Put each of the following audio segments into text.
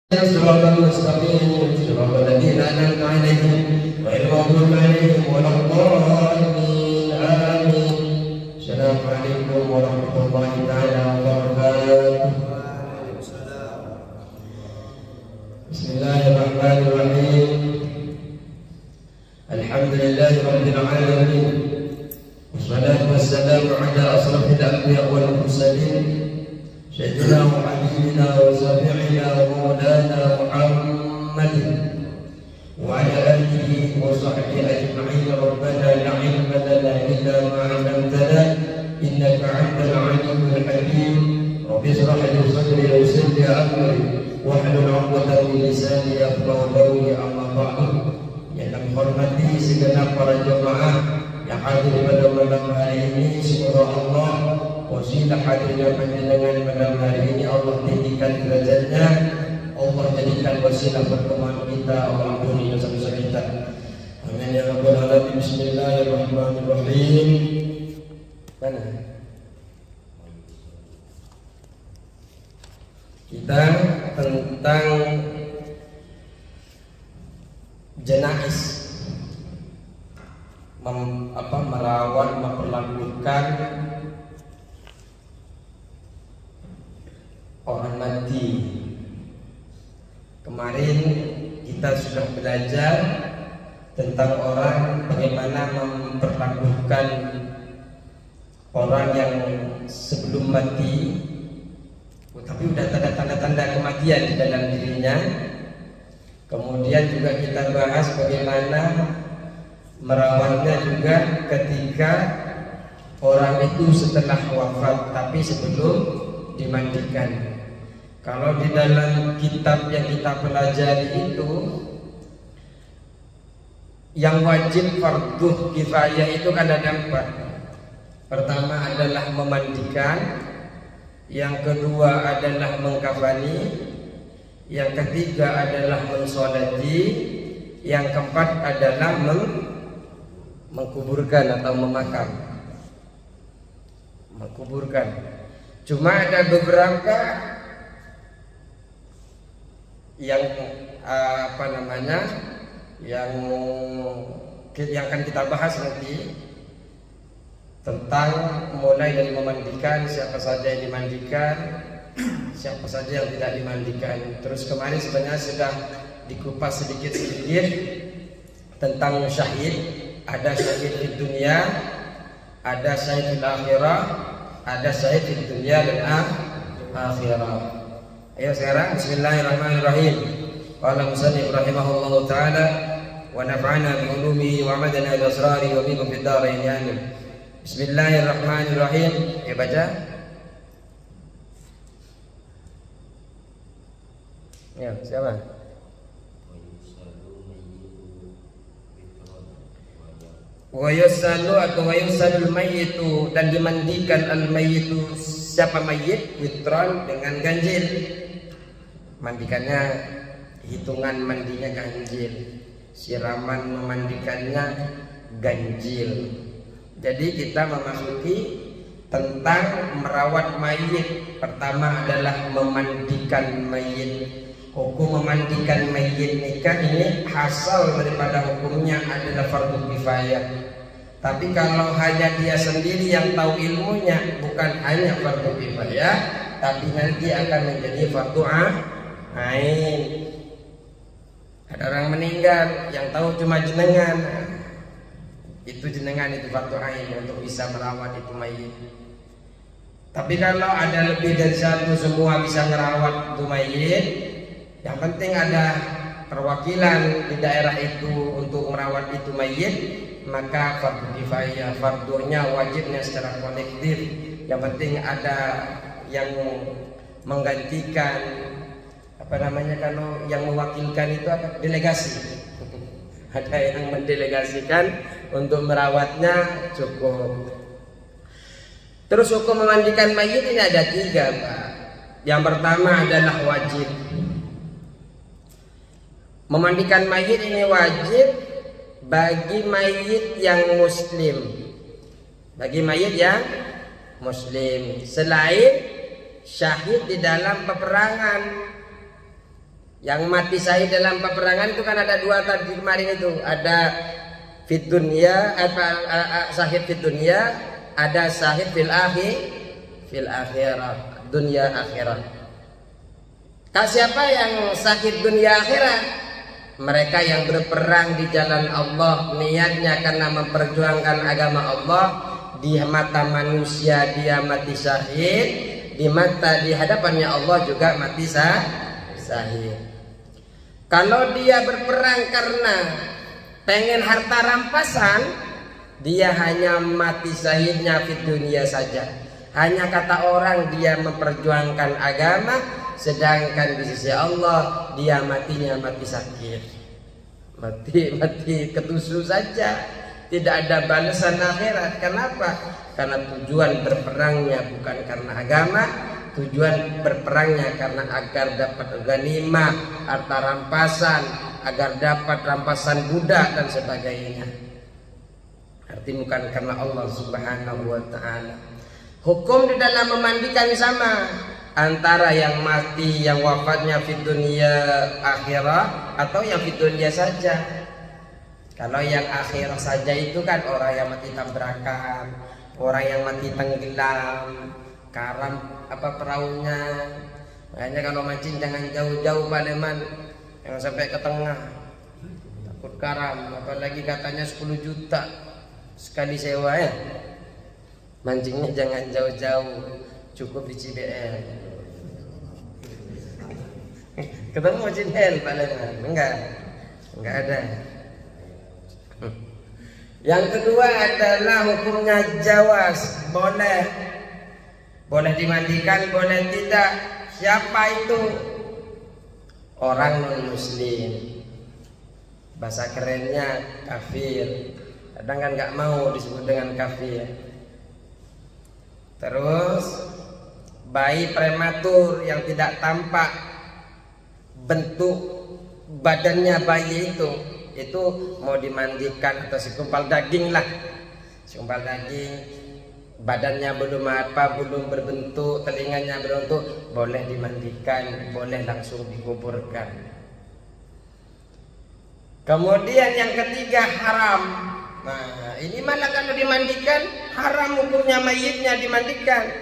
صراط المستقيم صراط الذين أنعمت عليهم غير المغضوب عليهم ولا الضالين آمين. السلام عليكم ورحمة الله تعالى وبركاته. بسم الله الرحمن الرحيم. الحمد لله رب العالمين والصلاة والسلام على أشرف الأنبياء والمرسلين سيدنا وحبيبنا وشفيعنا ومولانا محمد وعلى آله وصحبه أجمعين. ربنا لا علم لنا إلا ما علمتنا إنك أنت العليم الحكيم. رب اشرح لي صدري ويسر لي أمري واحلل عقدة من لساني يفقهوا قولي. أما بعد, yang kami hormati segenap para jemaah yang hadir pada malam hari ini, semoga Allah wasilah hadirnya panjenengan malam hari ini Allah tinggikan derajatnya, Allah jadikan wasilah pertemuan kita, Allah ampuni dosa-dosa kita. Amin ya rabbal alamin. Bismillahirrahmanirrahim. Mana? Kita tentang jenais, merawat, memperlakukan orang mati. Kemarin kita sudah belajar tentang orang bagaimana memperlakukan orang yang sebelum mati, tapi sudah tanda-tanda kematian di dalam dirinya. Kemudian juga kita bahas bagaimana merawatnya juga ketika orang itu setelah wafat, tapi sebelum dimandikan. Kalau di dalam kitab yang kita pelajari itu, yang wajib fardhu kifayah itu kan ada 4. Pertama adalah memandikan, yang kedua adalah mengkafani, yang ketiga adalah mensolati, yang keempat adalah mengkuburkan atau memakam. Mengkuburkan. Cuma ada beberapa yang yang akan kita bahas nanti, tentang mulai dari memandikan, siapa saja yang dimandikan, siapa saja yang tidak dimandikan. Terus kemarin sebenarnya sudah dikupas sedikit-sedikit tentang syahid. Ada syahid di dunia, ada syahid di akhirah, ada syahid di dunia dan akhirah. Ayo sekarang bismillahirrahmanirrahim. Qala musannif rahimahullahu taala wa nafa'ana bi ulumihi wa amadana bi asrari wa bikum fid darain amin. Bismillahirrahmanirrahim. Ya baca. Ya, siapa? Wa yusallu atau wa yusallul mayyitu, dan dimandikan al mayyitu, siapa mayyit, witran, dengan ganjil. Mandikannya, hitungan mandinya ganjil, siraman memandikannya ganjil. Jadi kita memasuki tentang merawat mayit. Pertama adalah memandikan mayit. Hukum memandikan mayit nikah ini asal daripada hukumnya adalah fardu kifayah. Tapi kalau hanya dia sendiri yang tahu ilmunya, bukan hanya fardu kifayah, tapi nanti akan menjadi fardu ain. Ada orang meninggal yang tahu cuma jenengan, itu jenengan itu fardu ain untuk bisa merawat itu mayit. Tapi kalau ada lebih dari satu, semua bisa merawat itu mayit. Yang penting ada perwakilan di daerah itu untuk merawat itu mayit, maka fardu kifayah, fardunya wajibnya secara kolektif. Yang penting ada yang menggantikan, kalau yang mewakilkan itu apa? Delegasi. Ada yang mendelegasikan untuk merawatnya, cukup. Terus hukum memandikan mayit ini ada 3, Pak. Yang pertama adalah wajib. Memandikan mayit ini wajib bagi mayit yang muslim. Bagi mayit yang muslim, selain syahid di dalam peperangan. Yang mati syahid dalam peperangan itu kan ada dua tadi kemarin itu, ada fid dunya, syahid fid dunya, ada syahid fil akhirah, dunia akhirat. Siapa yang syahid dunia akhirat? Mereka yang berperang di jalan Allah, niatnya karena memperjuangkan agama Allah. Di mata manusia dia mati syahid, di hadapannya Allah juga mati syahid. Kalau dia berperang karena pengen harta rampasan, dia hanya mati syahidnya di dunia saja. Hanya kata orang dia memperjuangkan agama, sedangkan di sisi Allah dia matinya mati sakit, mati ketusuk saja. Tidak ada balasan akhirat. Kenapa? Karena tujuan berperangnya bukan karena agama, tujuan berperangnya karena agar dapat ghanimah, harta rampasan, agar dapat rampasan budak dan sebagainya. Artinya bukan karena Allah Subhanahu wa ta'ala. Hukum di dalam memandikan sama antara yang mati, yang wafatnya di dunia akhirah atau yang di dunia saja. Kalau yang akhirah saja itu kan orang yang mati tabrakan, orang yang mati tenggelam, karam perahunya. Makanya kalau mancing jangan jauh-jauh Pak Leman, jangan sampai ke tengah, takut karam. Apalagi katanya 10 juta sekali sewa ya. Mancingnya jangan jauh-jauh, cukup di CBL. Ketemu CBL Pak Leman? Enggak ada. Yang kedua adalah hukumnya jawaz, boleh dimandikan, boleh tidak. Siapa itu? Orang non muslim, bahasa kerennya kafir. Kadang kan nggak mau disebut dengan kafir. Terus bayi prematur yang tidak tampak bentuk badannya bayi itu mau dimandikan, atau segumpal daging lah, segumpal daging, badannya belum berbentuk, telinganya berbentuk, boleh dimandikan, boleh langsung dikuburkan. Kemudian yang ketiga haram. Nah ini malah kalau dimandikan haram hukumnya, mayitnya dimandikan.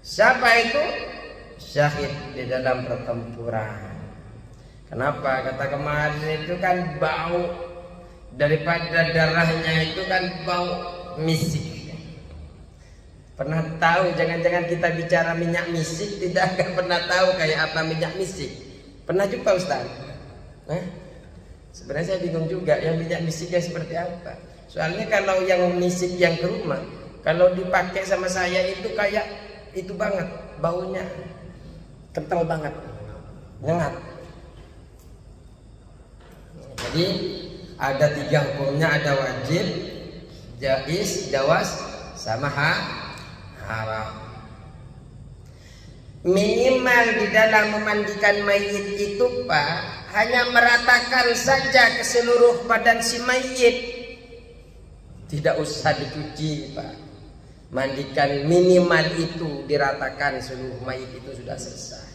Siapa itu? Syahid di dalam pertempuran. Kenapa? Kata kemarin itu kan bau daripada darahnya itu kan bau misik. Pernah tahu? Jangan-jangan kita bicara minyak misik tidak akan pernah tahu kayak apa minyak misik. Pernah jumpa Ustaz? Sebenarnya saya bingung juga yang minyak misiknya seperti apa. Soalnya kalau yang misik yang ke rumah, kalau dipakai sama saya itu kayak itu banget, baunya kental banget, nyengat. Jadi ada 3 hukumnya, ada wajib, jaiz, jawaz, sama haram. Minimal di dalam memandikan mayit itu Pak, hanya meratakan saja ke seluruh badan si mayit, tidak usah dicuci Pak. Mandikan minimal itu, diratakan seluruh mayit itu sudah selesai.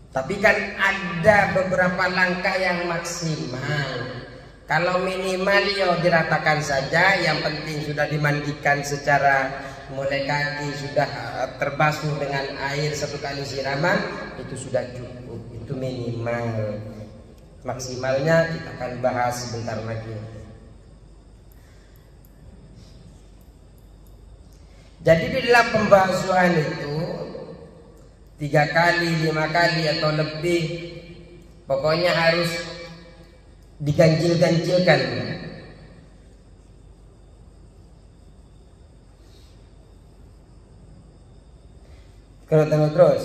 Tapi kan ada beberapa langkah yang maksimal. Kalau minimal ya diratakan saja, yang penting sudah dimandikan secara mulai kaki sudah terbasuh dengan air 1 kali siraman, itu sudah cukup, itu minimal. Maksimalnya kita akan bahas sebentar lagi. Jadi di dalam pembasuhan itu 3 kali, 5 kali atau lebih, pokoknya harus diganjil-ganjilkan. Terus.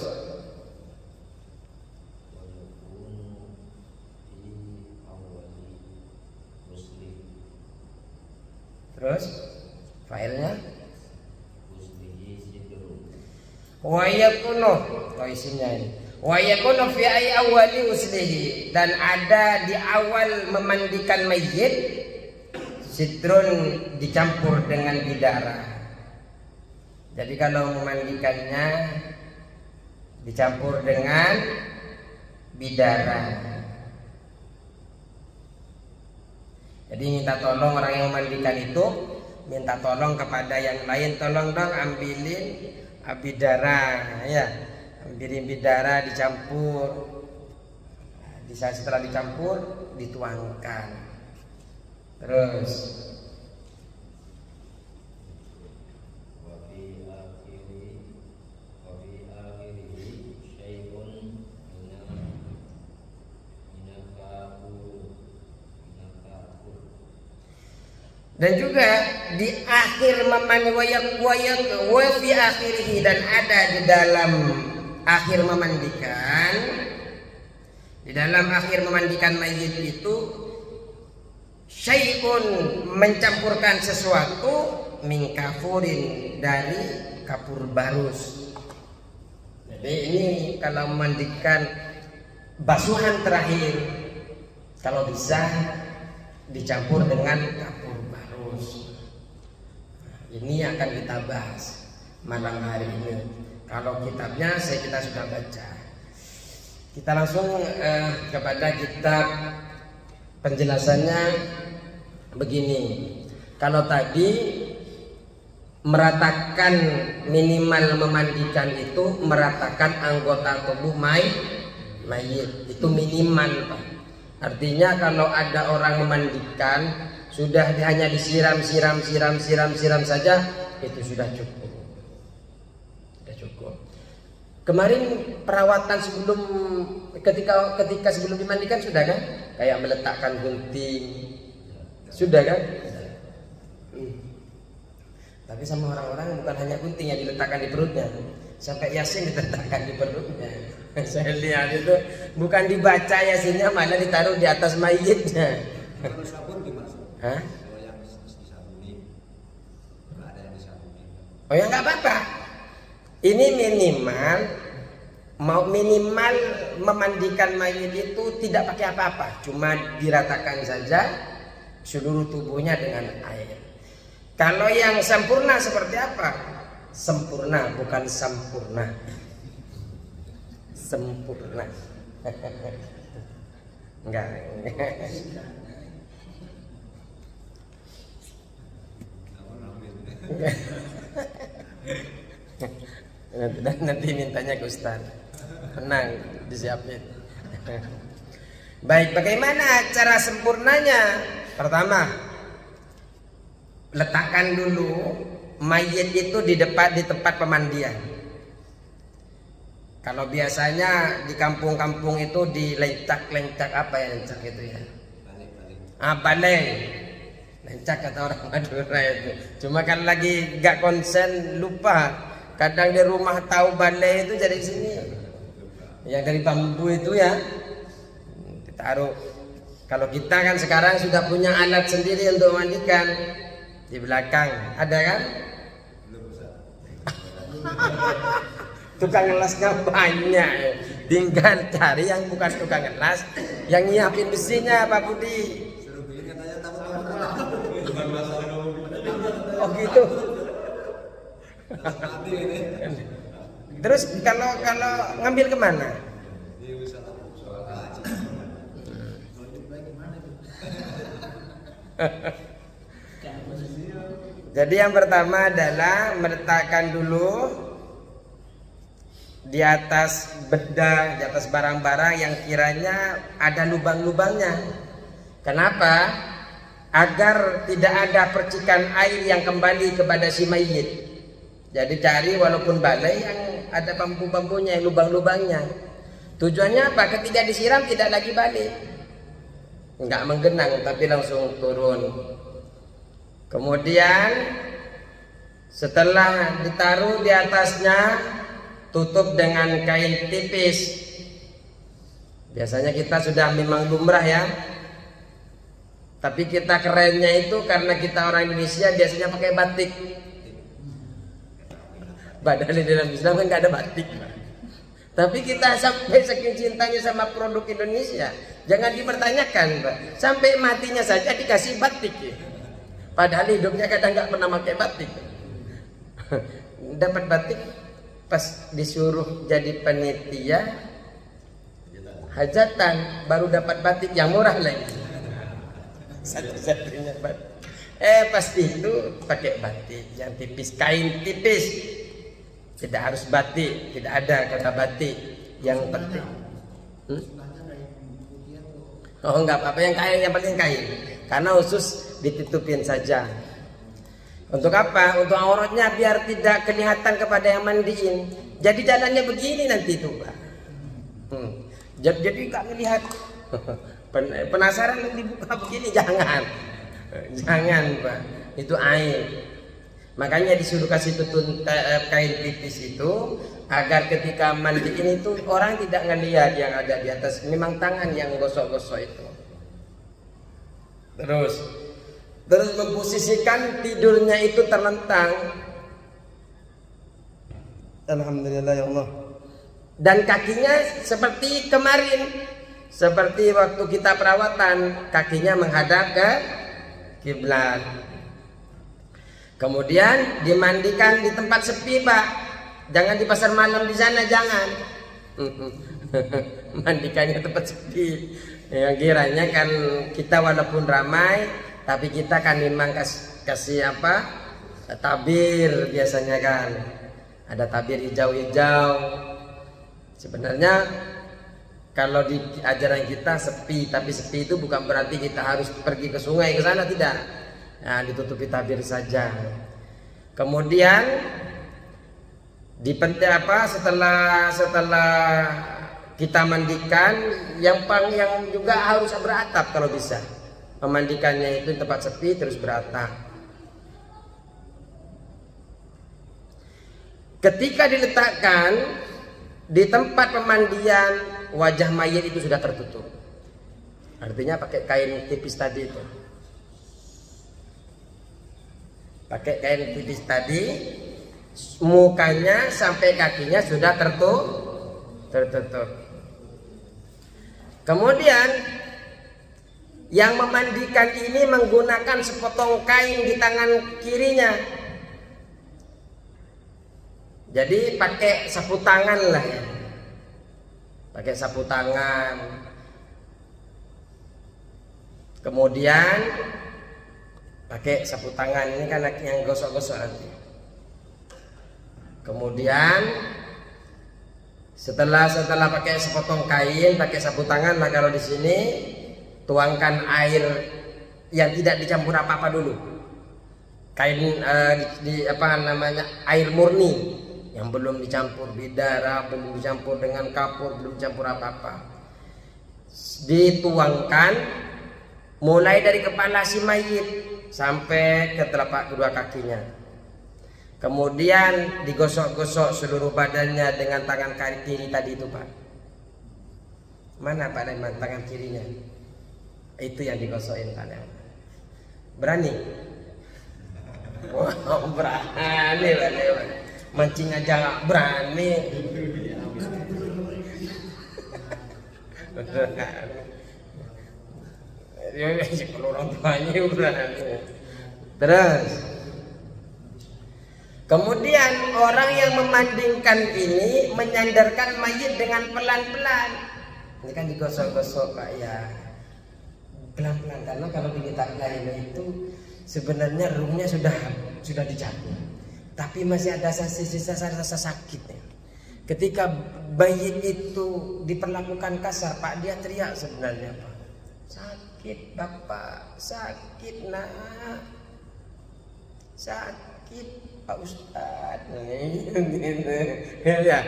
Terus filenya wa yakunu, isinya ini wa yakunu fi awali uslihi, dan ada di awal memandikan mayit sitrun dicampur dengan bidara. Jadi kalau memandikannya dicampur dengan bidara. Jadi minta tolong orang yang memandikan itu, minta tolong kepada yang lain, tolong dong ambilin bidara, ya, ambilin bidara dicampur. Setelah dicampur dituangkan. Terus dan juga di akhir memandikan wa fi akhirih, dan ada di dalam akhir memandikan, di dalam akhir memandikan mayit itu syai'un, mencampurkan sesuatu, min kafurin, dari kapur barus. Jadi ini kalau memandikan basuhan terakhir, kalau bisa dicampur dengan kapur barus. Ini akan kita bahas malam hari ini. Kalau kitabnya kita sudah baca. Kita langsung kepada kitab penjelasannya. Begini, kalau tadi meratakan minimal memandikan itu meratakan anggota tubuh mayit, itu minimal, Pak. Artinya kalau ada orang memandikan sudah hanya disiram saja, itu sudah cukup. Sudah cukup. Kemarin perawatan sebelum ketika sebelum dimandikan sudah kan? Kayak meletakkan gunting. Sudah kan? Tapi sama orang-orang bukan hanya gunting yang diletakkan di perutnya, sampai yasin diletakkan di perutnya. Saya lihat itu bukan dibaca yasinnya, malah ditaruh di atas mayitnya. Kalau sabun gimana? Hah? Kalau yang disabuni, nggak ada yang disabuni. Oh ya nggak apa-apa. Ini minimal memandikan mayit itu tidak pakai apa-apa, cuma diratakan saja seluruh tubuhnya dengan air. Kalau yang sempurna seperti apa? Sempurna, bukan sempurna. Sempurna. Enggak. Nanti mintanya ke Ustaz. Tenang, disiapin. Baik, bagaimana cara sempurnanya? Pertama, letakkan dulu mayit itu di tempat pemandian. Kalau biasanya di kampung-kampung itu di lencak apa ya, lencak itu ya? Balai. Lencak kata orang Madura itu. Cuma kan lagi gak konsen, lupa. Kadang di rumah tahu balai itu dari sini. Yang dari bambu itu ya. Ditaruh. Kalau kita kan sekarang sudah punya alat sendiri untuk mandikan. Di belakang ada kan? Tukang ngelasnya banyak. Tinggal cari yang bukan tukang ngelas, yang nyiapin besinya, Pak Budi. Oh gitu. Terus kalau ngambil kemana? Jadi yang pertama adalah meletakkan dulu di atas bedah, di atas barang-barang yang kiranya ada lubang-lubangnya. Kenapa? Agar tidak ada percikan air yang kembali kepada si mayit. Jadi cari walaupun balai yang ada bambu-bambunya, yang lubang-lubangnya. Tujuannya apa? Ketika disiram tidak lagi balik, enggak menggenang tapi langsung turun. Kemudian setelah ditaruh di atasnya, tutup dengan kain tipis. Biasanya kita sudah memang lumrah ya. Tapi kita kerennya itu karena kita orang Indonesia biasanya pakai batik. Padahal di dalam Islam kan nggak ada batik. Tapi kita sampai saking cintanya sama produk Indonesia, jangan dipertanyakan, Pak. Sampai matinya saja dikasih batik. Ya. Padahal hidupnya kadang nggak pernah pakai batik. Dapat batik pas disuruh jadi panitia, hajatan, baru dapat batik yang murah lagi. Satu-satunya batik. Pasti itu pakai batik yang tipis, kain tipis. Tidak harus batik, tidak ada kata batik. Yang penting. Oh enggak apa-apa, yang kain, yang penting kain. Karena usus ditutupin saja. Untuk apa? Untuk auratnya biar tidak kelihatan kepada yang mandiin. Jadi jalannya begini nanti itu, Pak. Jadi nggak ngelihat. Penasaran dibuka begini, jangan. Jangan, Pak. Itu aib. Makanya disuruh kasih tutun kain tipis itu agar ketika mandiin itu orang tidak ngelihat yang ada di atas. Memang tangan yang gosok-gosok itu. Terus memposisikan tidurnya itu terlentang. Alhamdulillah ya Allah. Dan kakinya seperti kemarin, seperti waktu kita perawatan, kakinya menghadap ke kiblat. Kemudian dimandikan di tempat sepi, Pak. Jangan di pasar malam di sana, jangan. Mandikannya tempat sepi. Yang kiranya kan kita walaupun ramai, tapi kita kan memang kasih apa? Tabir biasanya kan. Ada tabir hijau-hijau. Sebenarnya kalau di ajaran kita sepi, tapi sepi itu bukan berarti kita harus pergi ke sungai ke sana, tidak. Nah, ditutupi tabir saja. Kemudian setelah kita mandikan, yang juga harus beratap kalau bisa. Memandikannya itu di tempat sepi terus beratap. Ketika diletakkan di tempat pemandian, wajah mayit itu sudah tertutup. Artinya pakai kain tipis tadi itu. Pakai kain tipis tadi, mukanya sampai kakinya sudah tertutup. Kemudian yang memandikan ini menggunakan sepotong kain di tangan kirinya. Jadi pakai sapu tangan lah ya. Pakai sapu tangan. Kemudian pakai sapu tangan, ini kan yang gosok-gosok nanti. Kemudian setelah pakai sepotong kain, pakai sapu tangan, nah kalau di sini tuangkan air yang tidak dicampur apa-apa dulu. Kain air murni yang belum dicampur bidara, belum dicampur dengan kapur, belum dicampur apa-apa. Dituangkan mulai dari kepala si mayit sampai ke telapak kedua kakinya. Kemudian digosok-gosok seluruh badannya dengan tangan kiri tadi itu, Pak. Mana Pak Leman tangan kirinya? Itu yang digosokin, Pak Leman. Berani? Wow, berani Pak Leman. Mancing aja nggak berani. Kalau orang tuanya berani. Terus kemudian orang yang memandingkan ini menyandarkan mayit dengan pelan-pelan. Ini kan digosok-gosok, Pak, ya. Pelan-pelan, karena kalau diletak lainnya itu sebenarnya roomnya sudah dicabut, tapi masih ada sisa rasa sakitnya. Ketika mayit itu diperlakukan kasar, Pak, dia teriak sebenarnya, Pak. Sakit, Bapak, sakit, Nak. Sakit, Pak Ustadz. Ya.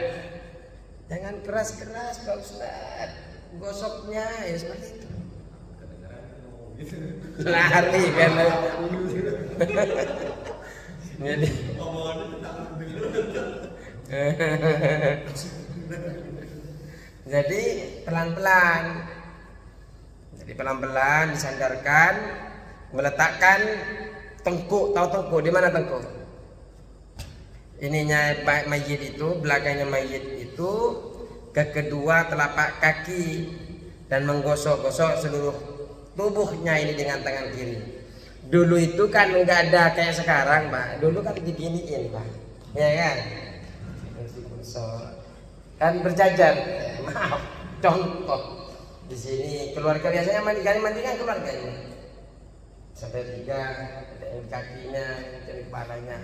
Jangan keras-keras, Pak Ustadz. Gosoknya ya seperti itu. Lari kan. Jadi jadi pelan-pelan. Jadi pelan-pelan disandarkan, meletakkan tengkuk. Tahu tengkuk di mana tengkuk? Ininya mayit itu, belakangnya mayit itu ke kedua telapak kaki dan menggosok-gosok seluruh tubuhnya ini dengan tangan kiri. Dulu itu kan nggak ada kayak sekarang, Pak. Dulu kan diginiin, Pak. Ya kan? Kan berjajar. Maaf, contoh. Di sini keluarga biasanya mandikan keluarga ini. Sampai 3 dari kakinya, dari kepalanya.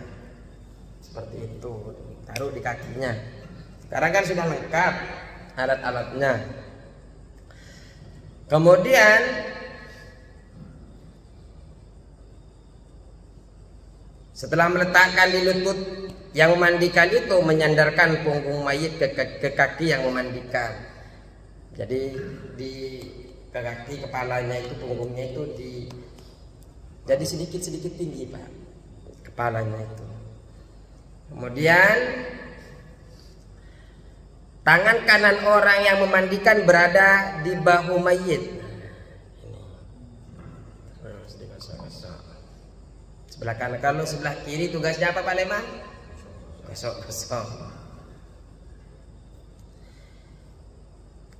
Seperti itu. Taruh di kakinya. Sekarang kan sudah lengkap alat-alatnya. Kemudian setelah meletakkan di lutut yang memandikan itu, menyandarkan punggung mayit ke kaki yang memandikan. Jadi di kaki kepalanya itu, punggungnya itu jadi sedikit tinggi Pak, kepalanya itu. Kemudian tangan kanan orang yang memandikan berada di bahu mayit. Ini. Terus digosok-gosok. Sebelah kanan. Kalau sebelah kiri tugasnya apa Pak Leman? Gosok-gosok.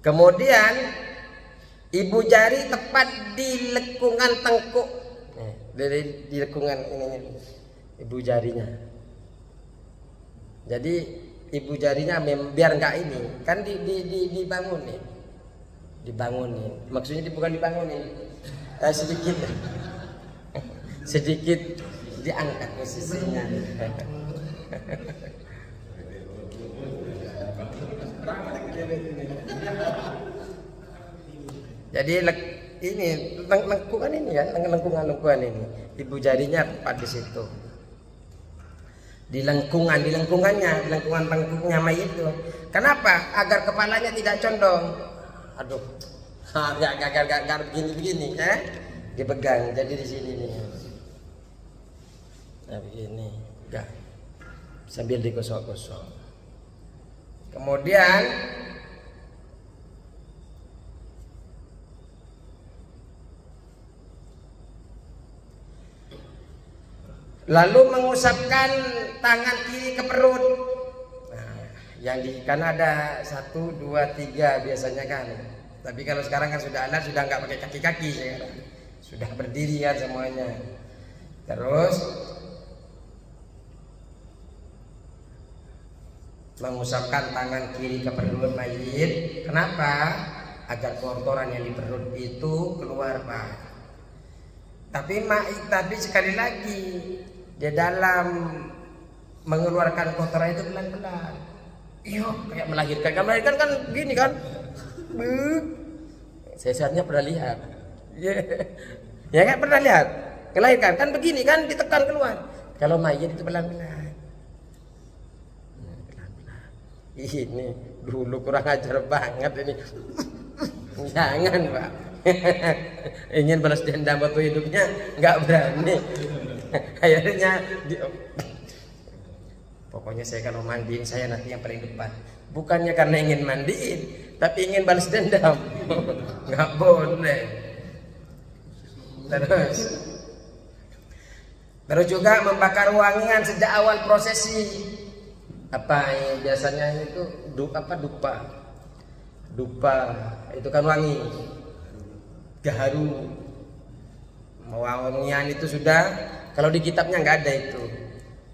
Kemudian ibu jari tepat di lekungan tengkuk, di lekungan ini ibu jarinya. Jadi ibu jarinya biar nggak ini, kan dibangunin. Maksudnya bukan dibangunin, sedikit diangkat posisinya. Jadi ini lengkungan ini kan, lengkungan ini, ibu jarinya tepat di situ. Di lengkungan tengkuknya mayit itu. Kenapa? Agar kepalanya tidak condong. Aduh, gak begini, dipegang. Jadi di sini nih. Nah begini, enggak. Sambil digosok-gosok. Kemudian lalu mengusapkan tangan kiri ke perut. Nah, kan ada 1, 2, 3 biasanya kan. Tapi kalau sekarang kan sudah alat, sudah nggak pakai kaki-kaki sekarang. Sudah berdiri kan semuanya. Terus mengusapkan tangan kiri ke perut mayit. Kenapa? Agar kotoran yang di perut itu keluar Pak. Tapi sekali lagi, dia dalam mengeluarkan kotoran itu pelan-pelan. Iya, kayak melahirkan kan gini kan. Saya saatnya pernah lihat. Ya kan pernah lihat. Melahirkan kan begini kan, ditekan keluar. Kalau mayit itu pelan-pelan. Ini dulu kurang ajar banget ini. Jangan Pak. Ingin balas dendam waktu hidupnya nggak berani. Akhirnya pokoknya saya kalau mandiin saya nanti yang paling depan. Bukannya karena ingin mandiin, tapi ingin balas dendam. Nggak boleh. Terus juga membakar wangian sejak awal prosesi. Apa yang biasanya itu dupa itu kan wangi, gaharu. Wangian itu sudah, kalau di kitabnya nggak ada itu,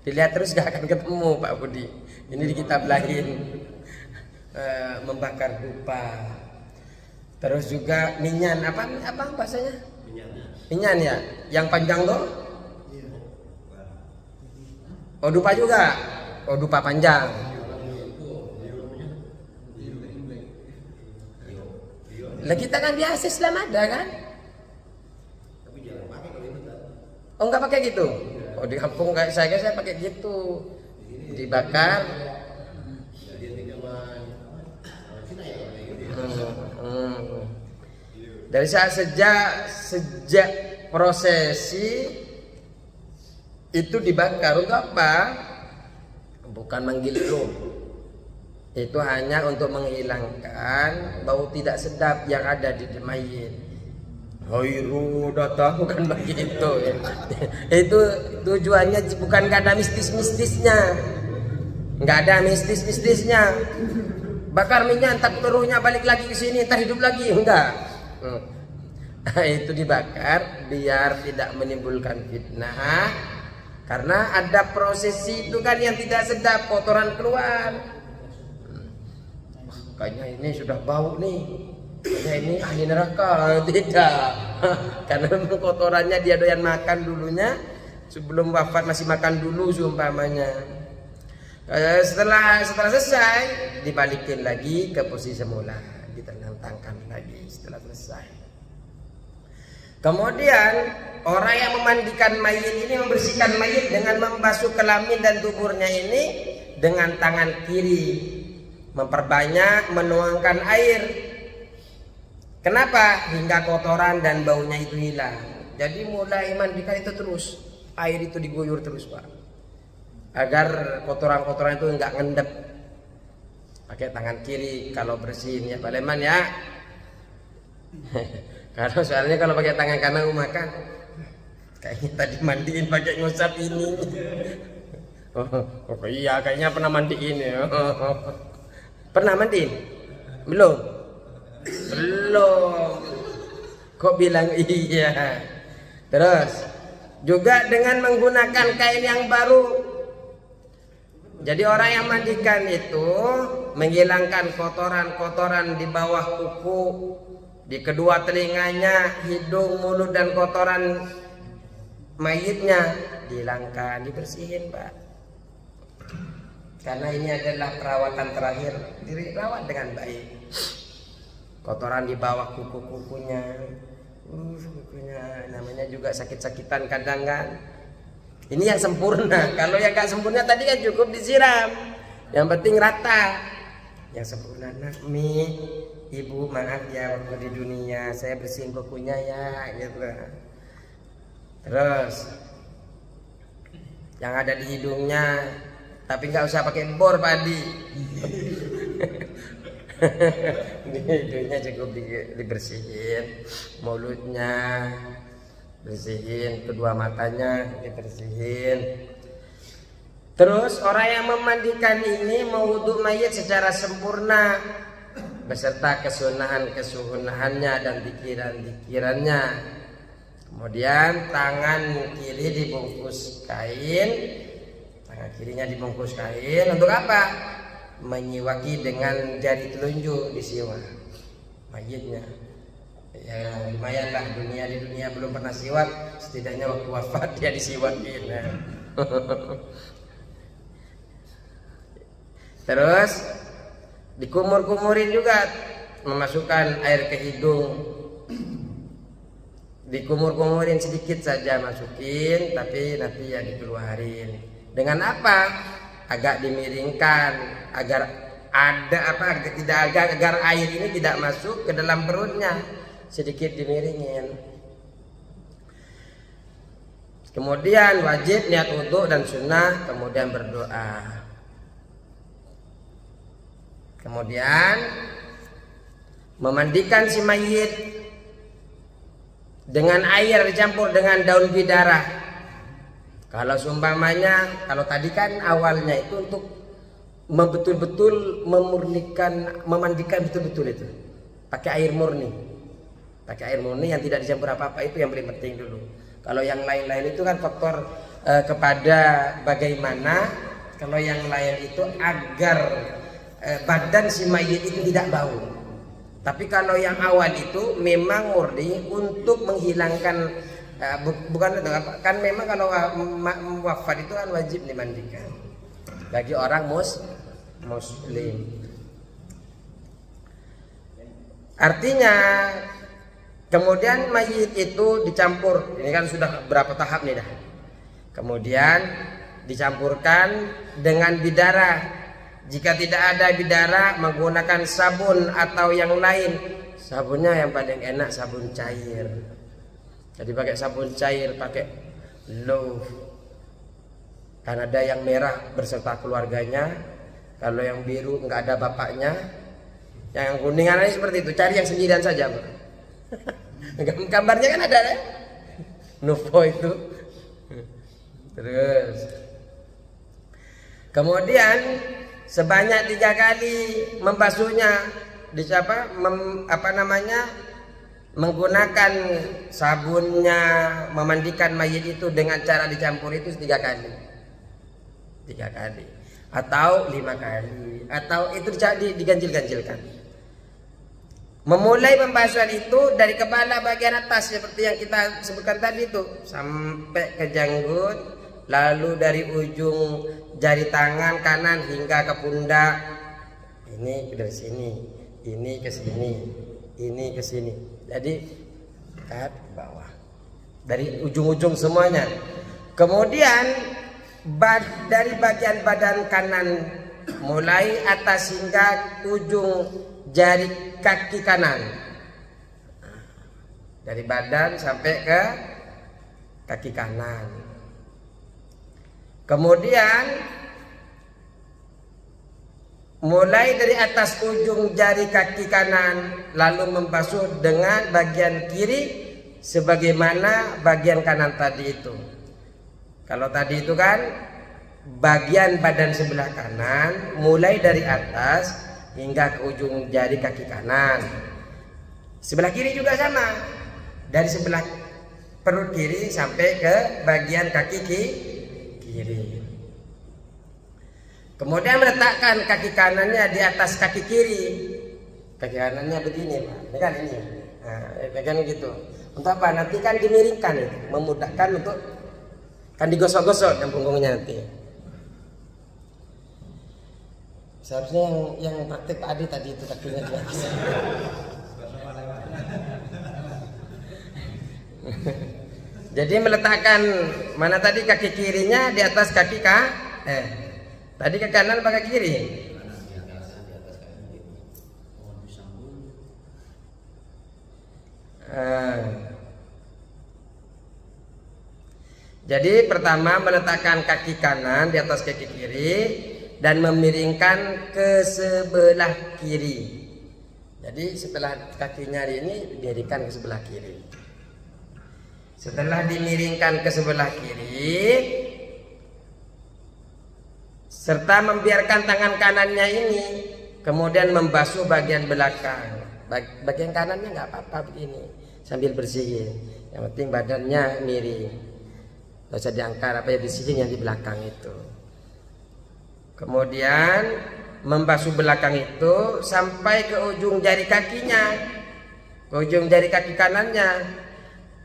dilihat terus nggak akan ketemu Pak Budi. Ini di kitab lain. Membakar dupa. Terus juga minyan, apa bahasanya? Minyan ya, yang panjang tuh. Oh dupa juga. Oh dupa panjang. Lah kita kan biasa Islam ada kan? Oh nggak pakai gitu? Oh di kampung kayak saya pakai gitu, dibakar. Dari sejak prosesi itu dibakar untuk apa? Bukan menggilung, itu hanya untuk menghilangkan bau tidak sedap yang ada di mayit. Hoiru datang bukan begitu ya. Itu tujuannya bukan, nggak ada mistisnya, nggak ada mistisnya. Bakar minyak, tak pelurunya balik lagi ke sini, tak hidup lagi, enggak. Itu dibakar biar tidak menimbulkan fitnah. Karena ada prosesi itu kan yang tidak sedap, kotoran keluar. Kayaknya ini sudah bau nih. ini ahli neraka. Tidak. Karena kotorannya dia doyan makan dulunya, sebelum wafat masih makan dulu seumpamanya. Setelah selesai dibalikin lagi ke posisi semula, ditentangkan lagi setelah selesai. Kemudian orang yang memandikan mayit ini membersihkan mayit dengan membasuh kelamin dan tuburnya ini dengan tangan kiri, memperbanyak menuangkan air. Kenapa? Hingga kotoran dan baunya itu hilang. Jadi mulai mandikan itu terus, air itu diguyur terus, Pak, agar kotoran-kotoran itu enggak ngendep. Pakai tangan kiri kalau bersihin ya Pak Leman ya. Kalau soalnya kalau pakai tangan kanan makan, kayaknya tadi mandiin pakai ngusap ini. Oh iya, kayaknya pernah mandiin ya. Pernah mandiin? Belum? Belum. Kok bilang iya? Terus juga dengan menggunakan kain yang baru. Jadi orang yang mandikan itu menghilangkan kotoran-kotoran di bawah kuku, di kedua telinganya, hidung, mulut dan kotoran mayitnya dihilangkan, dibersihin, Pak. Karena ini adalah perawatan terakhir, dirawat dengan baik. Kotoran di bawah kuku-kukunya, kukunya namanya juga sakit-sakitan kadang kan. Ini yang sempurna. Kalau yang gak sempurna tadi kan cukup disiram. Yang penting rata. Yang sempurna, nak Mi, Ibu maaf ya waktu di dunia saya bersihin kukunya ya, gitu. Terus yang ada di hidungnya, tapi nggak usah pakai bor, Padi. Di hidungnya cukup dibersihin, mulutnya bersihin, kedua matanya dibersihin. Terus orang yang memandikan ini mewudu mayit secara sempurna beserta kesunahannya dan dikiran-dikirannya. Kemudian tangan kiri dibungkus kain, tangan kirinya dibungkus kain untuk apa? Menyiwaki dengan jari telunjuk disiwak mayitnya. Ya lumayanlah, di dunia belum pernah siwak, setidaknya waktu wafat dia disiwakin. Terus dikumur-kumurin juga, memasukkan air ke hidung, dikumur-kumurin sedikit saja masukin, tapi nanti ya dikeluarin. Dengan apa? Agak dimiringkan agar ada agar air ini tidak masuk ke dalam perutnya, sedikit dimiringin. Kemudian wajib niat wudu dan sunnah, kemudian berdoa. Kemudian memandikan si mayit dengan air dicampur dengan daun bidara. Kalau seumpamanya, kalau tadi kan awalnya itu untuk betul-betul memandikan betul-betul itu pakai air murni. Pakai air murni yang tidak dicampur apa-apa, itu yang paling penting dulu. Kalau yang lain-lain itu kan faktor kepada bagaimana. Kalau yang lain itu agar badan si mayit itu tidak bau. Tapi kalau yang awal itu memang murni untuk menghilangkan, bukan itu kan, memang kalau wafat itu kan wajib dimandikan bagi orang muslim. Artinya kemudian mayit itu dicampur, ini kan sudah berapa tahap nih dah. Kemudian dicampurkan dengan bidara. Jika tidak ada bidara, menggunakan sabun atau yang lain. Sabunnya yang paling enak sabun cair. Jadi pakai sabun cair, pakai Love. Kan ada yang merah berserta keluarganya. Kalau yang biru nggak ada bapaknya. Yang kuningan ini seperti itu. Cari yang sendirian saja, Bro. Gambarnya kan ada kan? Nuvo itu. Terus kemudian sebanyak 3 kali membasuhnya, menggunakan sabunnya, memandikan mayit itu dengan cara dicampur itu 3 kali, 3 kali atau 5 kali, atau itu diganjil-ganjilkan. Memulai pembasuhan itu dari kepala bagian atas seperti yang kita sebutkan tadi itu sampai ke janggut, lalu dari ujung jari tangan kanan hingga ke pundak. Ini dari sini, ini ke sini, ini ke sini. Jadi ke bawah. Dari ujung-ujung semuanya. Kemudian dari bagian badan kanan mulai atas hingga ujung jari kaki kanan, dari badan sampai ke kaki kanan. Kemudian mulai dari atas ujung jari kaki kanan lalu membasuh dengan bagian kiri sebagaimana bagian kanan tadi itu. Kalau tadi itu kan bagian badan sebelah kanan mulai dari atas hingga ke ujung jari kaki kanan. Sebelah kiri juga sama, dari sebelah perut kiri sampai ke bagian kaki kiri. Kemudian meletakkan kaki kanannya di atas kaki kiri. Kaki kanannya begini, Pak. Ini kan ini. Nah, pegang gitu. Untuk apa? Nanti kan dimiringkan itu, memudahkan untuk kan digosok-gosok dan punggungnya nanti. Seharusnya yang praktek Pak Adi tadi itu kakinya di atas. Jadi meletakkan mana tadi kaki kirinya di atas kaki tadi ke kanan apa ke kiri? Jadi pertama meletakkan kaki kanan di atas kaki kiri dan memiringkan ke sebelah kiri. Jadi setelah kakinya ini dimiringkan ke sebelah kiri. Setelah dimiringkan ke sebelah kiri, serta membiarkan tangan kanannya ini, kemudian membasuh bagian belakang. Bagian kanannya nggak apa-apa begini, sambil bersihin. Yang penting badannya miring. Nggak usah diangkat, apa ya bersihin yang di belakang itu. Kemudian membasuh belakang itu sampai ke ujung jari kakinya, ke ujung jari kaki kanannya,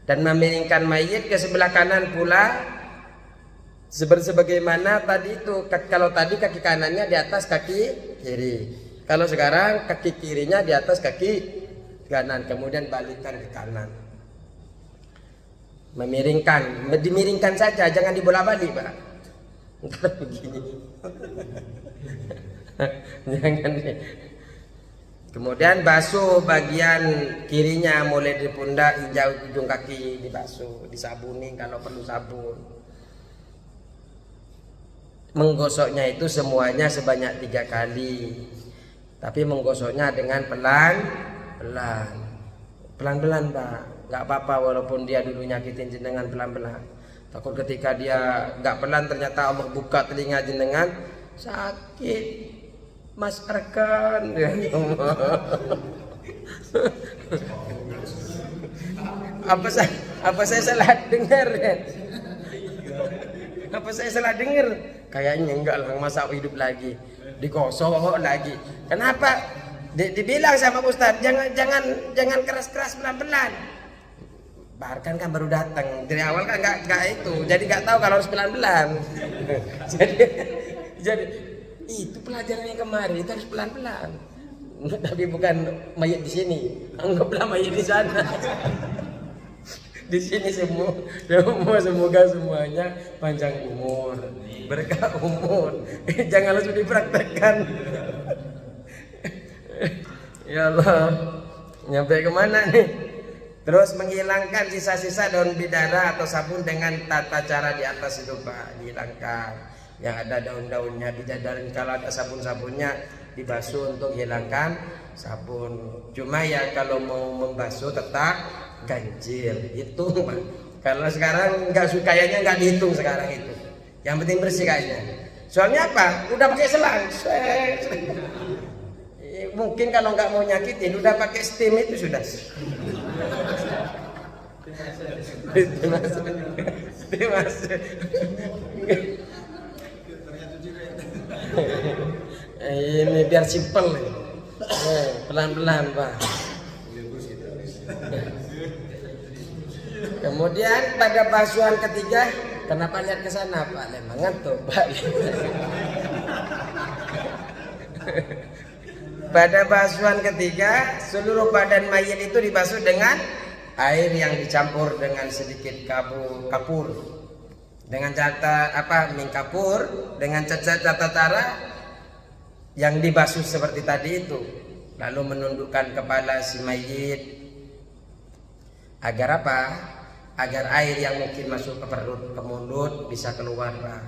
dan memiringkan mayit ke sebelah kanan pula, sebagaimana tadi itu. Kalau tadi kaki kanannya di atas kaki kiri, kalau sekarang kaki kirinya di atas kaki kanan, kemudian balikkan ke kanan. Memiringkan, dimiringkan saja, jangan dibolak-balik, Pak. Ntar begini. Jangan. Kemudian basuh bagian kirinya mulai dari pundak hingga ujung kaki, dibasuh, disabuni kalau perlu sabun. Menggosoknya itu semuanya sebanyak 3 kali. Tapi menggosoknya dengan pelan-pelan, Pak. Nggak apa-apa walaupun dia dulu nyakitin jenengan, pelan-pelan. Takut ketika dia nggak pelan ternyata Allah buka telinga jenengan, sakit Mas Arkan. Apa saya salah dengar ya? Apa saya salah dengar? Kayaknya enggak lah, masa hidup lagi dikosok lagi. Kenapa? Dibilang sama Ustaz, jangan keras-keras, pelan-pelan. Bahkan kan baru datang dari awal kan nggak itu, jadi nggak tahu kalau harus pelan-pelan. jadi itu pelajaran yang kemarin itu harus pelan-pelan. Tapi bukan mayat di sini, anggaplah mayat di sana. Di sini semoga semuanya panjang umur, berkah umur. Jangan langsung dipraktekkan. Ya Allah, nyampe kemana nih? Terus menghilangkan sisa-sisa daun bidara atau sabun dengan tata cara di atas itu, Pak. Dihilangkan yang ada daun-daunnya, bidadari. Kalau ada sabun-sabunnya dibasuh untuk hilangkan sabun. Cuma ya kalau mau membasuh tetap ganjil itu, Pak. Kalau sekarang kayaknya nggak dihitung sekarang itu. Yang penting bersih kayaknya. Soalnya apa? Udah pakai selang. Mungkin kalau nggak mau nyakitin udah pakai steam itu sudah. Ini biar simpel, pelan-pelan, Pak. Kemudian pada basuhan ketiga, kenapa lihat ke sana Pak? Memang ngantuk Pak. Pada basuhan ketiga, seluruh badan mayit itu dibasuh dengan air yang dicampur dengan sedikit kapur. Dengan mingkapur dengan tata cara yang dibasuh seperti tadi itu. Lalu menundukkan kepala si mayit. Agar apa? Agar air yang mungkin masuk ke perut, ke mulut bisa keluar Pak.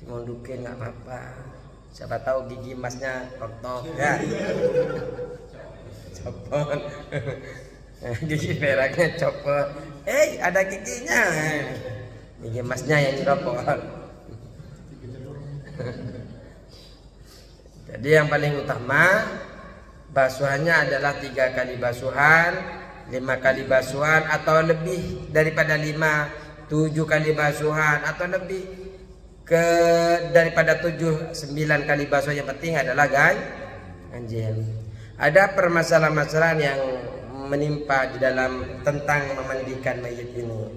Dimundukin nggak apa-apa. Siapa tahu gigi emasnya rontok ya. Copot. Gigi peraknya copot. Ada giginya. Gigi emasnya yang dicopot. Jadi yang paling utama basuhannya adalah 3 kali basuhan, 5 kali basuhan atau lebih daripada 5, 7 kali basuhan atau lebih daripada 7, 9 kali basuhan. Yang penting adalah ganjil. Ada permasalahan-permasalahan yang menimpa di dalam tentang memandikan mayit ini.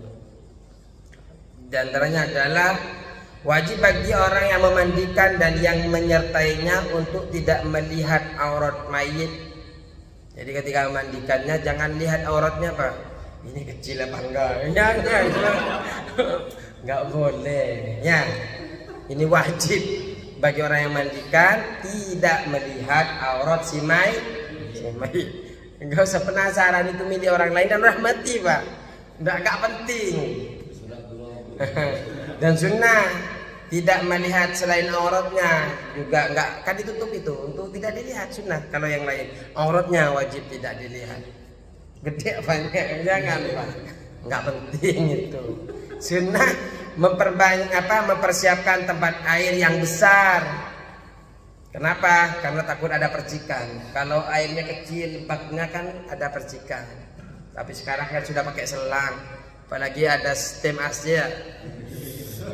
Di antaranya adalah wajib bagi orang yang memandikan dan yang menyertainya untuk tidak melihat aurat mayit. Jadi ketika memandikannya jangan lihat auratnya Pak. Ini kecil apa enggak? Jangan. Enggak boleh. Ya. Ini wajib bagi orang yang memandikan tidak melihat aurat si mayit. Enggak usah penasaran itu milik orang lain dan rahmati Pak. Enggak penting. Dan sunnah tidak melihat selain auratnya juga enggak, kan ditutup itu untuk tidak dilihat sunnah. Kalau yang lain auratnya wajib tidak dilihat. Gede banyak jangan Pak. Enggak penting itu. Sunnah mempersiapkan tempat air yang besar. Kenapa? Karena takut ada percikan. Kalau airnya kecil, baknya kan ada percikan. Tapi sekarang kan sudah pakai selang. Apalagi ada sistem AC ya.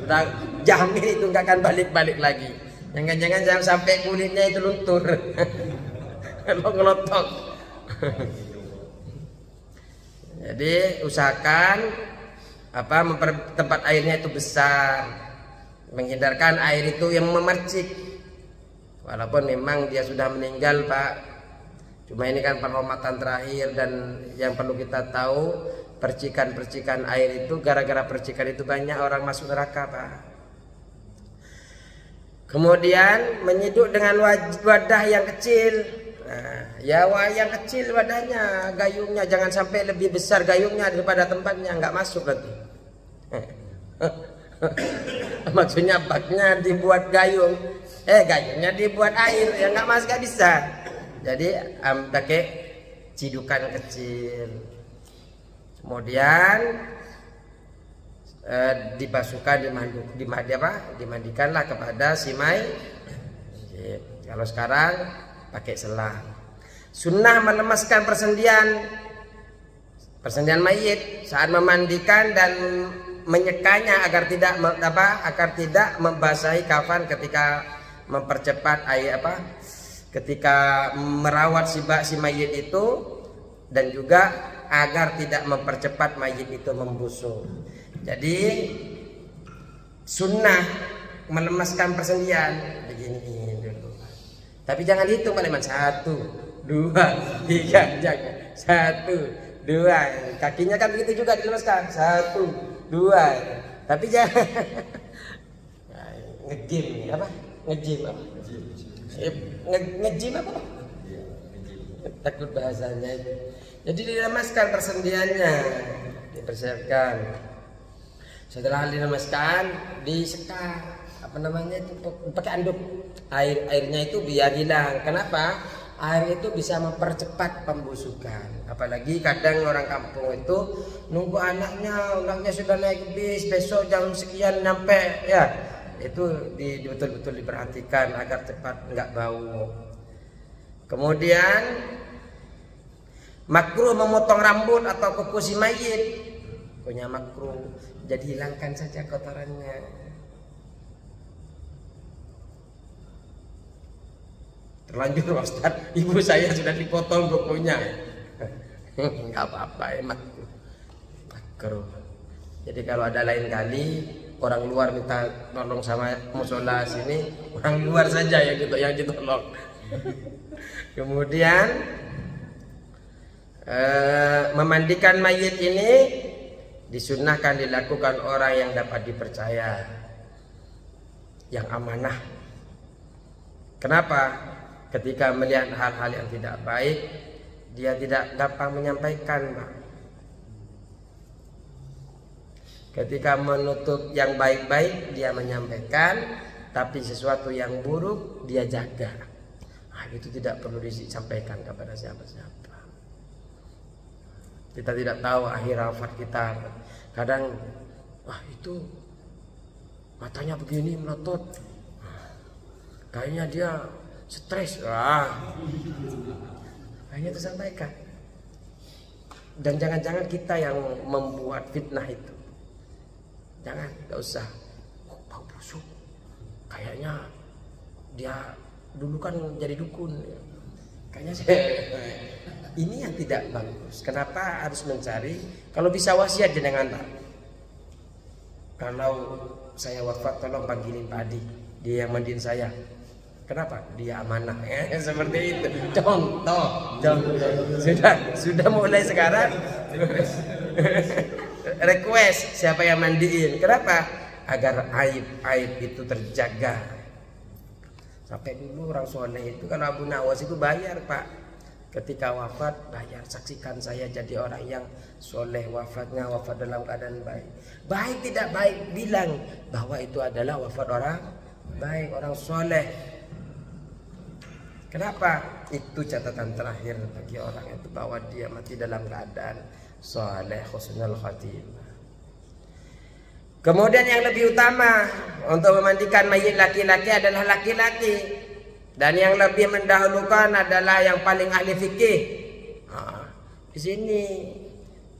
Udah jamin itu nggak akan balik-balik lagi. Jangan sampai kulitnya itu luntur. Kalau ngelotok. Jadi usahakan tempat airnya itu besar, menghindarkan air itu yang memercik. Walaupun memang dia sudah meninggal Pak, cuma ini kan penghormatan terakhir. Dan yang perlu kita tahu, percikan-percikan air itu gara-gara percikan itu banyak orang masuk neraka Pak. Kemudian menyiduk dengan wadah yang kecil. Nah, yang kecil wadahnya, gayungnya jangan sampai lebih besar gayungnya daripada tempatnya, nggak masuk nanti. Maksudnya baknya dibuat gayung, gayungnya dibuat air, yang nggak masuk nggak bisa. Jadi pakai cidukan kecil. Kemudian dibasuhkan, dimandikanlah kepada si mayit. Kalau sekarang pakai selang. Sunnah melemaskan persendian mayit saat memandikan dan menyekanya agar tidak membasahi kafan ketika mempercepat ketika merawat si mayit itu, dan juga agar tidak mempercepat mayit itu membusuk. Jadi sunnah melemaskan persendian begini dulu. Tapi jangan hitung Pak Leman, 1, 2, 3, jangan 1, 2. Kakinya kan begitu juga dilemaskan, 1, 2. Tapi jangan ngejim apa? Ngejim apa? Takut bahasanya itu. Jadi dilemaskan persendiannya, dipersiapkan. Setelah dilemaskan, disekat. Pakai anduk. Airnya itu biar hilang. Kenapa? Air itu bisa mempercepat pembusukan. Apalagi kadang orang kampung itu nunggu anaknya sudah naik bis, besok jam sekian nyampe ya. Itu betul-betul diperhatikan agar cepat nggak bau. Kemudian makruh memotong rambut atau kuku si mayit. Punya makruh. Jadi hilangkan saja kotorannya. Terlanjur Ustaz, ibu saya sudah dipotong kukunya. Nggak apa-apa emang makruh. Jadi kalau ada lain kali orang luar minta tolong sama musola sini, orang luar saja yang ditolong. Kemudian memandikan mayit ini disunnahkan dilakukan orang yang dapat dipercaya, yang amanah. Kenapa? Ketika melihat hal-hal yang tidak baik, dia tidak gampang menyampaikan, Pak. Ketika menutup yang baik-baik, dia menyampaikan, tapi sesuatu yang buruk dia jaga. Itu tidak perlu disampaikan kepada siapa-siapa. Kita tidak tahu akhir wafat kita. Kadang, itu matanya begini melotot, kayaknya dia stres. Akhirnya tersampaikan. Dan jangan-jangan kita yang membuat fitnah itu. Jangan, nggak usah. Bau busuk. Kayaknya dia dulu kan jadi dukun. Kayaknya ini yang tidak bagus. Kenapa harus mencari? Kalau bisa wasiat jenengan, Pak. Kalau saya wafat tolong panggilin Pak Adi, dia yang mandiin saya. Kenapa? Dia amanah. Seperti itu. Contoh. Sudah mulai sekarang. Request siapa yang mandiin. Kenapa? Agar aib itu terjaga. Sampai dulu orang soleh itu, kalau Abu Nawas itu bayar, Pak. Ketika wafat bayar, saksikan saya jadi orang yang soleh, wafatnya wafat dalam keadaan baik. Baik tidak baik, bilang bahwa itu adalah wafat orang baik, orang soleh. Kenapa? Itu catatan terakhir bagi orang itu, bahwa dia mati dalam keadaan soleh, husnul khatimah. Kemudian yang lebih utama untuk memandikan mayit laki-laki adalah laki-laki, dan yang lebih mendahulukan adalah yang paling ahli fikih. Di sini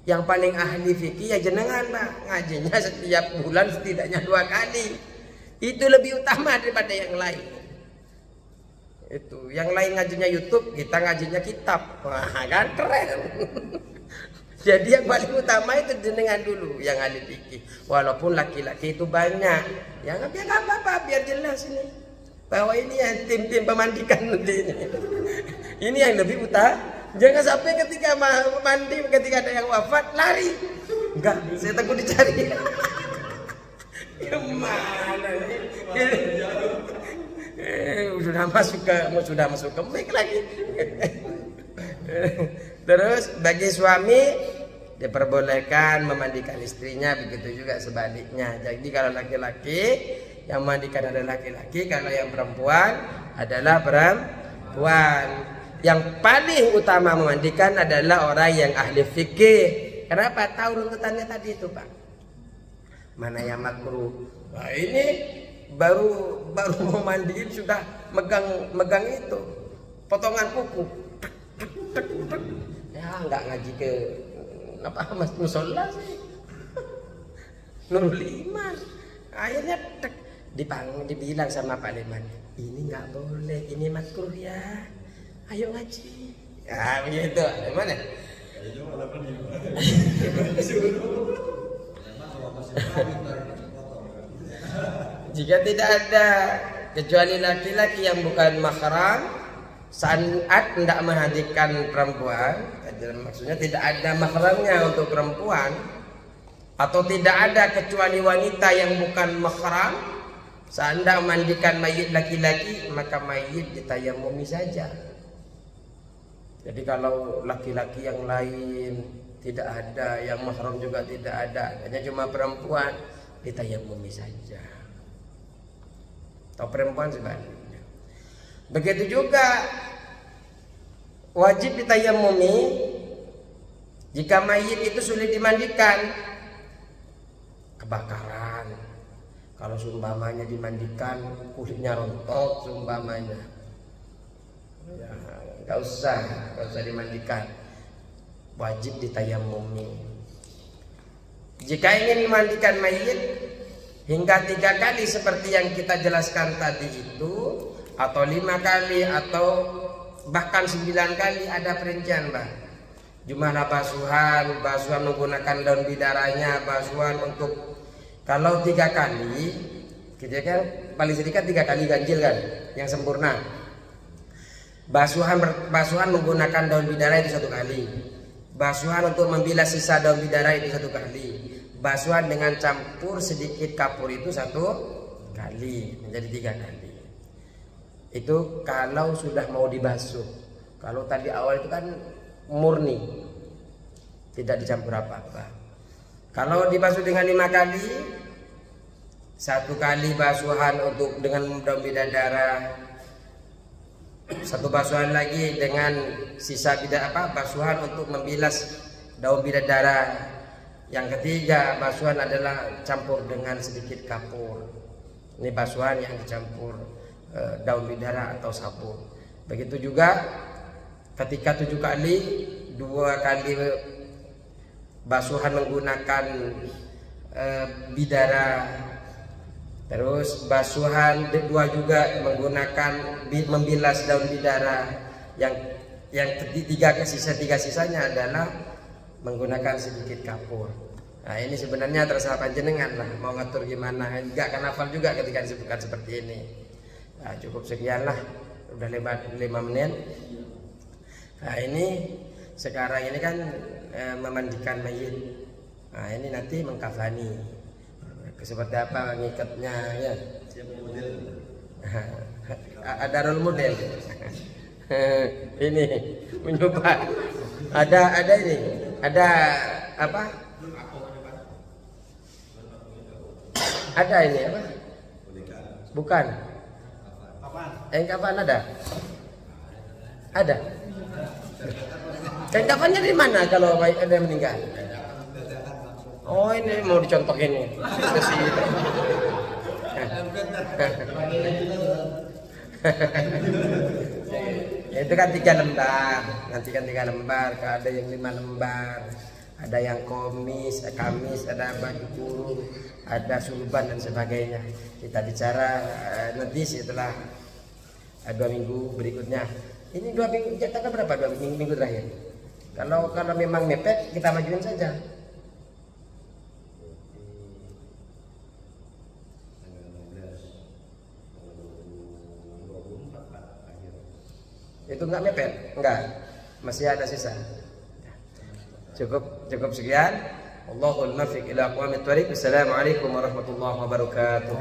yang paling ahli fikih ya jenengan, Pak. Ngajinya setiap bulan setidaknya 2 kali. Itu lebih utama daripada yang lain. Itu yang lain ngajinya YouTube, kita ngajinya kitab. Kan keren. Jadi yang paling utama itu jenengan dulu yang ahli fikih. Walaupun laki-laki itu banyak, ya nggak apa-apa, biar jelas ini bahwa ini yang tim-tim pemandikan ini. Ini yang lebih utama. Jangan sampai ketika mandi, ketika ada yang wafat lari. Enggak, saya takut dicari. Kemana nih? Sudah masuk ke mic lagi. Terus bagi suami diperbolehkan memandikan istrinya, begitu juga sebaliknya. Jadi kalau laki-laki yang memandikan adalah laki-laki, kalau yang perempuan adalah perempuan. Yang paling utama memandikan adalah orang yang ahli fikih. Kenapa? Tahu runtutannya tadi itu, Pak. Mana yang makruh? Nah, ini baru mau mandiin sudah megang itu potongan kuku. Ya nggak ngaji ke Mas musola sih. Nurul Iman. Akhirnya dibilang sama Pak Leman, ini nggak boleh, ini makruh ya. Ayo ngaji. Ya begitu. Gimana? Jika tidak ada kecuali laki-laki yang bukan mahram, saat tidak menghadirkan perempuan, maksudnya tidak ada mahramnya untuk perempuan, atau tidak ada kecuali wanita yang bukan mahram, saat hendak memandikan mayit laki-laki, maka mayit ditayamumi saja. Jadi kalau laki-laki yang lain tidak ada, yang mahram juga tidak ada, hanya cuma perempuan, ditayamumi saja. Atau perempuan sebaliknya. Begitu juga wajib ditayamumi jika mayit itu sulit dimandikan. Kebakaran, kalau seumpamanya dimandikan kulitnya rontok seumpamanya, ya nggak usah dimandikan, wajib ditayamumi. Jika ingin memandikan mayit hingga 3 kali seperti yang kita jelaskan tadi itu, atau 5 kali, atau bahkan 9 kali, ada perincian, Mbak. jumlah basuhan menggunakan daun bidaranya, basuhan untuk kalau 3 kali, kita kan paling sedikit 3 kali ganjil kan, yang sempurna. Basuhan menggunakan daun bidara itu 1 kali. Basuhan untuk membilas sisa daun bidara itu 1 kali. Basuhan dengan campur sedikit kapur itu 1 kali, menjadi 3 kali. Itu kalau sudah mau dibasuh. Kalau tadi awal itu kan murni, tidak dicampur apa-apa. Kalau dibasuh dengan 5 kali, 1 kali basuhan untuk dengan daun bidadara, 1 basuhan lagi dengan sisa basuhan untuk membilas daun bidadara. Yang ketiga basuhan adalah campur dengan sedikit kapur. Ini basuhan yang dicampur daun bidara atau sabun. Begitu juga ketika 7 kali, 2 kali basuhan menggunakan bidara, terus basuhan 2 juga menggunakan membilas daun bidara. Yang ketiga sisanya adalah menggunakan sedikit kapur. Nah ini sebenarnya terserah panjenengan lah mau ngatur gimana. Enggak akan hafal juga ketika disebutkan seperti ini. Nah, cukup sekian lah, udah 5 menit. Nah ini sekarang ini kan memandikan mayit. Nah ini nanti mengkafani. Seperti apa ngikatnya ya? Ada role model. Ini mencoba. Ada ini. Ada apa? Ada ini apa? Bukan. Kapan ada? Ada. Kapannya di mana kalau ada meninggal? Oh ini mau dicontoh ini. Itu kan 3 lembar. Nanti kan 3 lembar. Ada yang 5 lembar. Ada yang kamis, ada baju kurung, ada sulban dan sebagainya. Kita bicara nanti setelah 2 minggu berikutnya. Ini 2 minggu, jatahnya berapa 2 minggu terakhir? Kalau memang mepet kita majuin saja. Itu enggak mepet? Enggak. Masih ada sisa. Cukup sekian. Allahul muwaffiq ila aqwamit thoriq. Assalamualaikum warahmatullahi wabarakatuh.